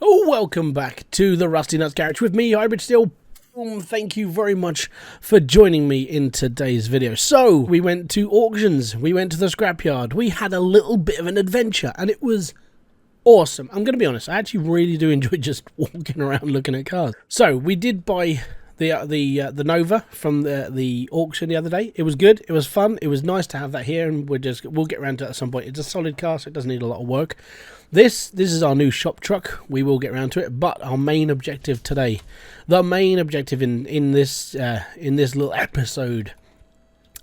Welcome back to the Rusty Nuts Garage with me, Hybridsteel. Thank you very much for joining me in today's video. So, we went to auctions, we went to the scrapyard, we had a little bit of an adventure, and it was awesome. I'm going to be honest, I actually really do enjoy just walking around looking at cars. So, we did buy the Nova from the auction the other day. It was good, it was fun, it was nice to have that here, and we'll get around to it at some point. It's a solid car, so it doesn't need a lot of work. This is our new shop truck. We will get around to it, but our main objective today, the main objective in this little episode,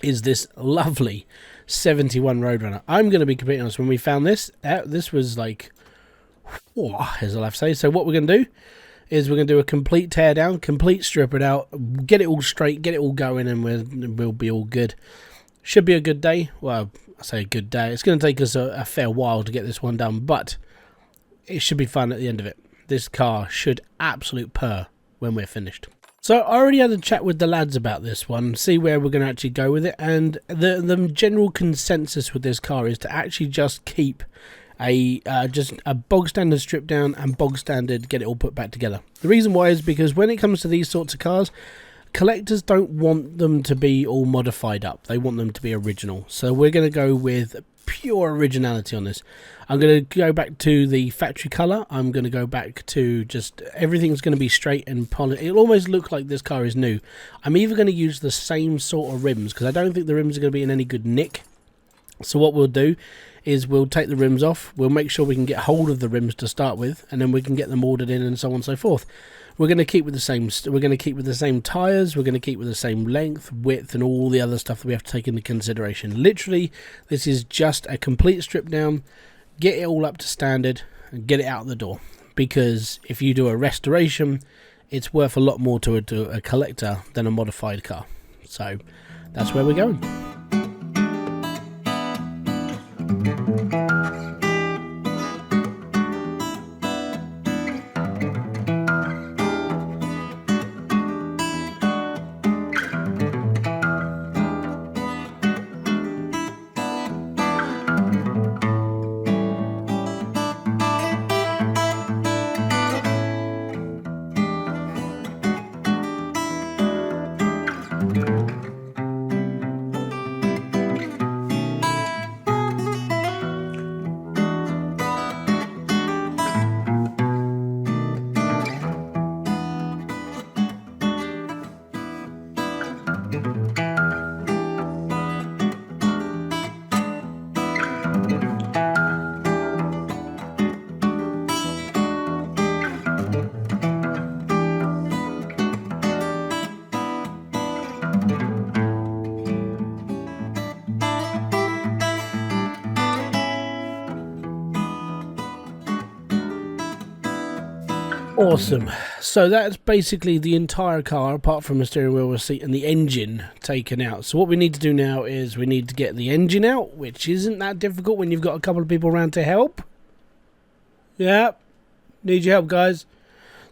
is this lovely 71 Roadrunner. I'm going to be completely honest. When we found this, this was like, as I'll have to say. So what we're going to do is we're going to do a complete teardown, complete strip it out, get it all straight, get it all going, and we'll be all good. Should be a good day. Well, I say a good day. It's going to take us a fair while to get this one done, but it should be fun at the end of it. This car should absolute purr when we're finished. So I already had a chat with the lads about this one, see where we're going to actually go with it, and the general consensus with this car is to actually just keep just a bog standard strip down and bog standard get it all put back together. The reason why is because when it comes to these sorts of cars, collectors don't want them to be all modified up. They want them to be original. So we're going to go with pure originality on this. I'm going to go back to the factory colour. I'm going to go back to just everything's going to be straight and polished. It'll almost look like this car is new. I'm either going to use the same sort of rims because I don't think the rims are going to be in any good nick. So what we'll do is we'll take the rims off. We'll make sure we can get hold of the rims to start with, and then we can get them ordered in and so on and so forth. We're going to keep with the same. We're going to keep with the same tires. We're going to keep with the same length, width, and all the other stuff that we have to take into consideration. Literally, this is just a complete strip down. Get it all up to standard and get it out the door. Because if you do a restoration, it's worth a lot more to a collector than a modified car. So that's where we're going. Awesome. So that's basically the entire car apart from the steering wheel, seat and the engine taken out. So what we need to do now is we need to get the engine out, which isn't that difficult when you've got a couple of people around to help. Yeah, need your help, guys.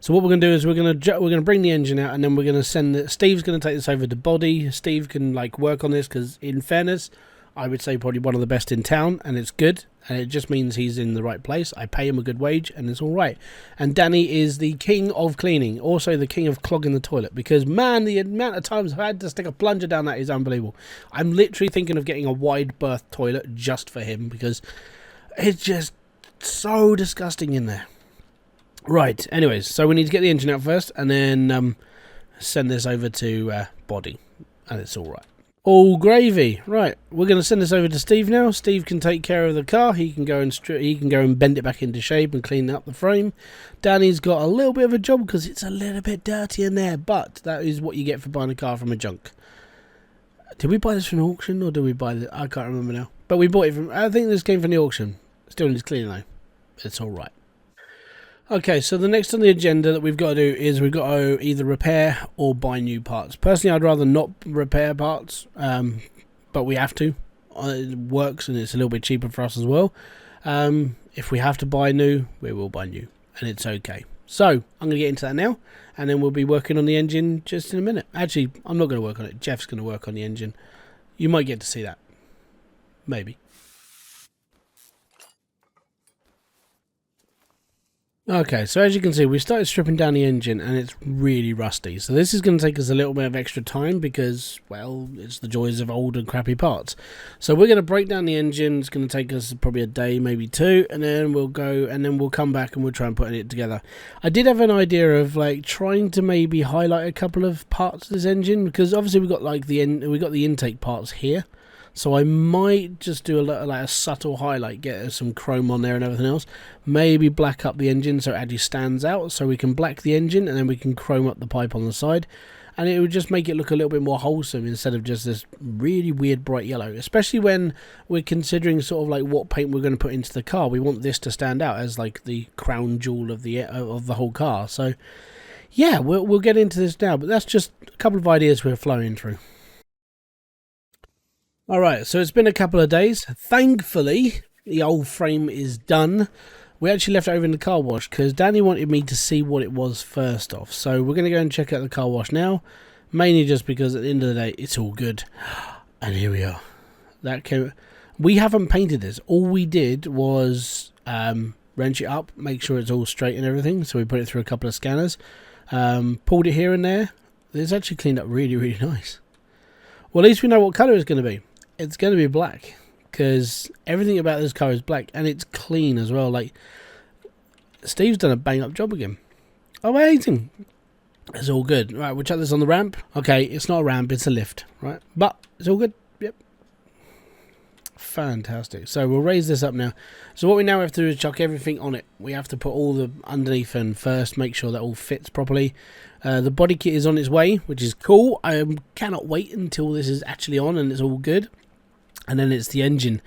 So what we're going to do is we're going to bring the engine out, and then we're going to send it. Steve's going to take this over to body. Steve can work on this because, in fairness, I would say probably one of the best in town, and it's good, and it just means he's in the right place. I pay him a good wage, and it's all right. And Danny is the king of cleaning, also the king of clogging the toilet, because, man, the amount of times I've had to stick a plunger down that is unbelievable. I'm literally thinking of getting a wide berth toilet just for him, because it's just so disgusting in there. Right, anyways, so we need to get the engine out first, and then send this over to body, and it's all right. All gravy. Right, we're going to send this over to Steve now. Steve can take care of the car. He can go and bend it back into shape and clean up the frame. Danny's got a little bit of a job because it's a little bit dirty in there, but that is what you get for buying a car from a junk. Did we buy this from an auction or did we buy it? I can't remember now. But we bought it from. I think this came from the auction. Still needs cleaning though. It's all right. Okay, so the next on the agenda that we've got to do is we've got to either repair or buy new parts. Personally, I'd rather not repair parts, but we have to. It works and it's a little bit cheaper for us as well. If we have to buy new, we will buy new, and it's okay. So I'm going to get into that now, and then we'll be working on the engine just in a minute. Actually, I'm not going to work on it. Jeff's going to work on the engine. You might get to see that. Maybe. Okay, so as you can see, we started stripping down the engine and it's really rusty. So this is going to take us a little bit of extra time because, well, it's the joys of old and crappy parts. So we're going to break down the engine. It's going to take us probably a day, maybe two, and then we'll go and then we'll come back and we'll try and put it together. I did have an idea of like trying to maybe highlight a couple of parts of this engine because obviously we got like the intake parts here. So I might just do a subtle highlight, get some chrome on there and everything else. Maybe black up the engine so it actually stands out. So we can black the engine and then we can chrome up the pipe on the side. And it would just make it look a little bit more wholesome instead of just this really weird bright yellow. Especially when we're considering sort of like what paint we're going to put into the car. We want this to stand out as like the crown jewel of the whole car. So yeah, we'll get into this now. But that's just a couple of ideas we're flowing through. Alright, so it's been a couple of days. Thankfully, the old frame is done. We actually left it over in the car wash because Danny wanted me to see what it was first off. So we're going to go and check out the car wash now. Mainly just because at the end of the day, it's all good. And here we are. We haven't painted this. All we did was wrench it up, make sure it's all straight and everything. So we put it through a couple of scanners. Pulled it here and there. It's actually cleaned up really, really nice. Well, at least we know what colour it's going to be. It's going to be black because everything about this car is black and it's clean as well. Like, Steve's done a bang up job again. Amazing. It's all good. Right, we'll check this on the ramp. Okay, it's not a ramp, it's a lift, right? But it's all good. Yep. Fantastic. So we'll raise this up now. So what we now have to do is chuck everything on it. We have to put all the underneath in first, make sure that all fits properly. The body kit is on its way, which is cool. I cannot wait until this is actually on and it's all good. And then it's the engine.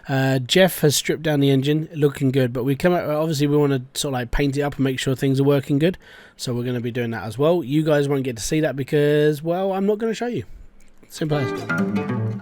Jeff has stripped down the engine, looking good, but we come out, obviously we want to sort of like paint it up and make sure things are working good. So we're going to be doing that as well. You guys won't get to see that because, well, I'm not going to show you. Simple as.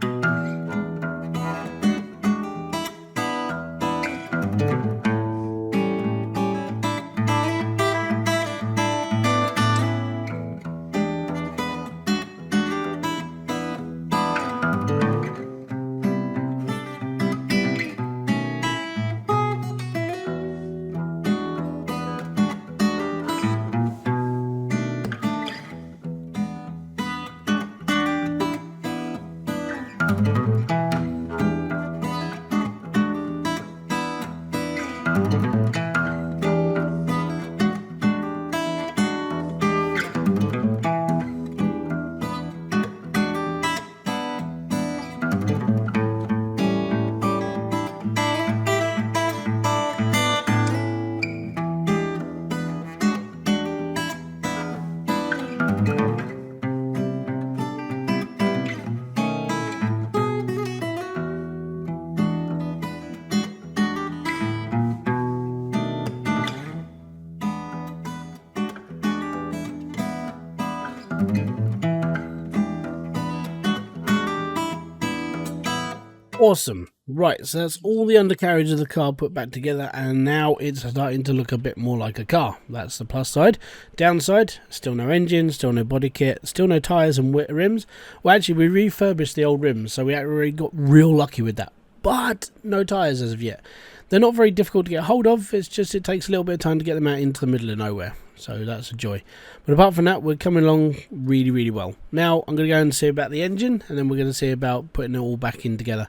Awesome. Right, so that's all the undercarriage of the car put back together, and now it's starting to look a bit more like a car. That's the plus side. Downside, still no engine, still no body kit, still no tyres and rims. Well, actually, we refurbished the old rims, so we actually got real lucky with that. But no tyres as of yet. They're not very difficult to get hold of, it's just it takes a little bit of time to get them out into the middle of nowhere. So that's a joy. But apart from that, we're coming along really, really well. Now, I'm going to go and see about the engine, and then we're going to see about putting it all back in together.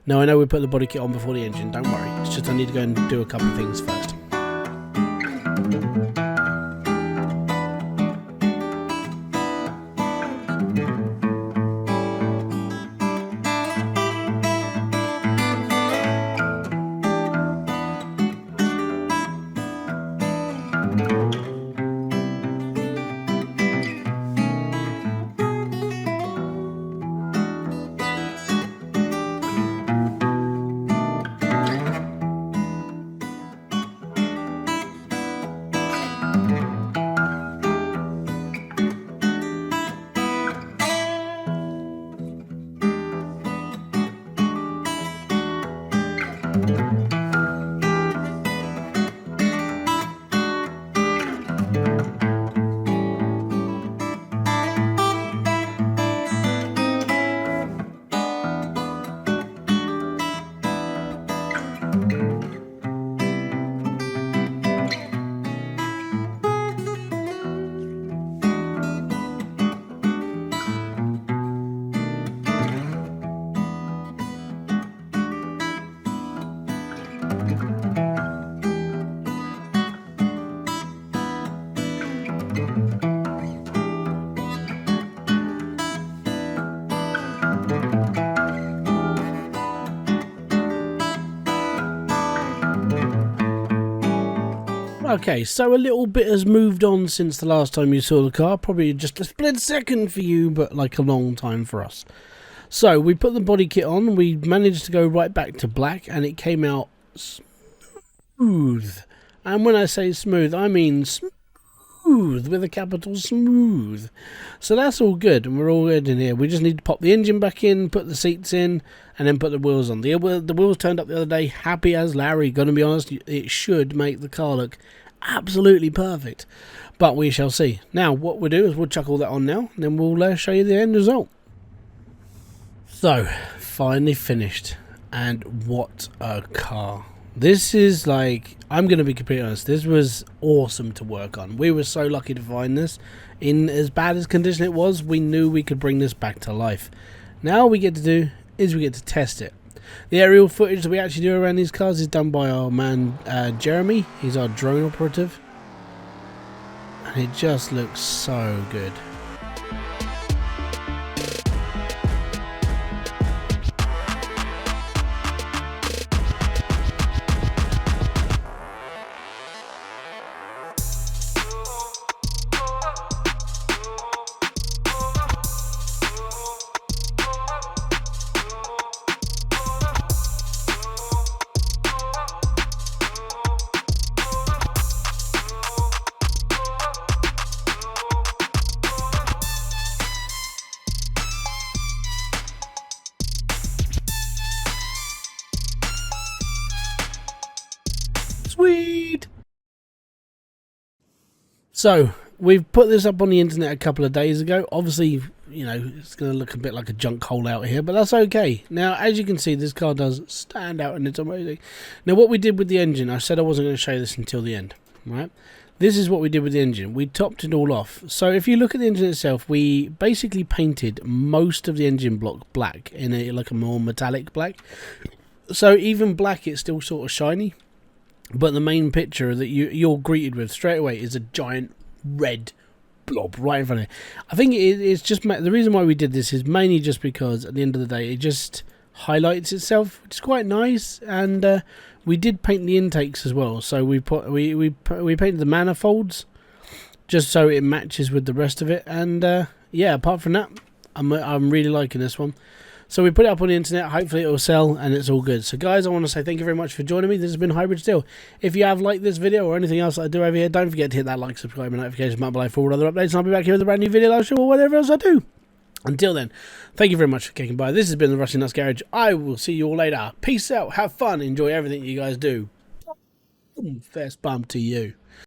Now, I know we put the body kit on before the engine, don't worry. It's just I need to go and do a couple of things first. Okay, so a little bit has moved on since the last time you saw the car. Probably just a split second for you, but like a long time for us. So we put the body kit on, we managed to go right back to black, and it came out smooth. And when I say smooth, I mean smooth, with a capital smooth. So that's all good, and we're all good in here. We just need to pop the engine back in, put the seats in, and then put the wheels on. The wheels turned up the other day, happy as Larry. Gonna be honest, it should make the car look absolutely perfect. But we shall see. Now, what we'll do is we'll chuck all that on now, and then we'll show you the end result. So, finally finished, and what a car. This is like, I'm going to be completely honest, this was awesome to work on. We were so lucky to find this. In as bad as condition it was, we knew we could bring this back to life. Now all we get to do is we get to test it. The aerial footage that we actually do around these cars is done by our man Jeremy. He's our drone operative. And it just looks so good. Sweet! So, we've put this up on the internet a couple of days ago. Obviously, you know, it's going to look a bit like a junk hole out here, but that's okay. Now, as you can see, this car does stand out and it's amazing. Now, what we did with the engine, I said I wasn't going to show you this until the end, right? This is what we did with the engine. We topped it all off. So, if you look at the engine itself, we basically painted most of the engine block black in a like a more metallic black. So, even black, it's still sort of shiny. But the main picture that you're greeted with straight away is a giant red blob right in front of you. I think it's just the reason why we did this is mainly just because at the end of the day it just highlights itself, which is quite nice. And we did paint the intakes as well. So we painted the manifolds just so it matches with the rest of it. And yeah, apart from that, I'm really liking this one. So we put it up on the internet, hopefully it will sell, and it's all good. So guys, I want to say thank you very much for joining me. This has been Hybridsteel. If you have liked this video or anything else that I do over here, don't forget to hit that like, subscribe, and notification button below for all other updates, and I'll be back here with a brand new video live show or whatever else I do. Until then, thank you very much for kicking by. This has been the Rusty Nuts Garage. I will see you all later. Peace out, have fun, enjoy everything you guys do. Fist bump to you.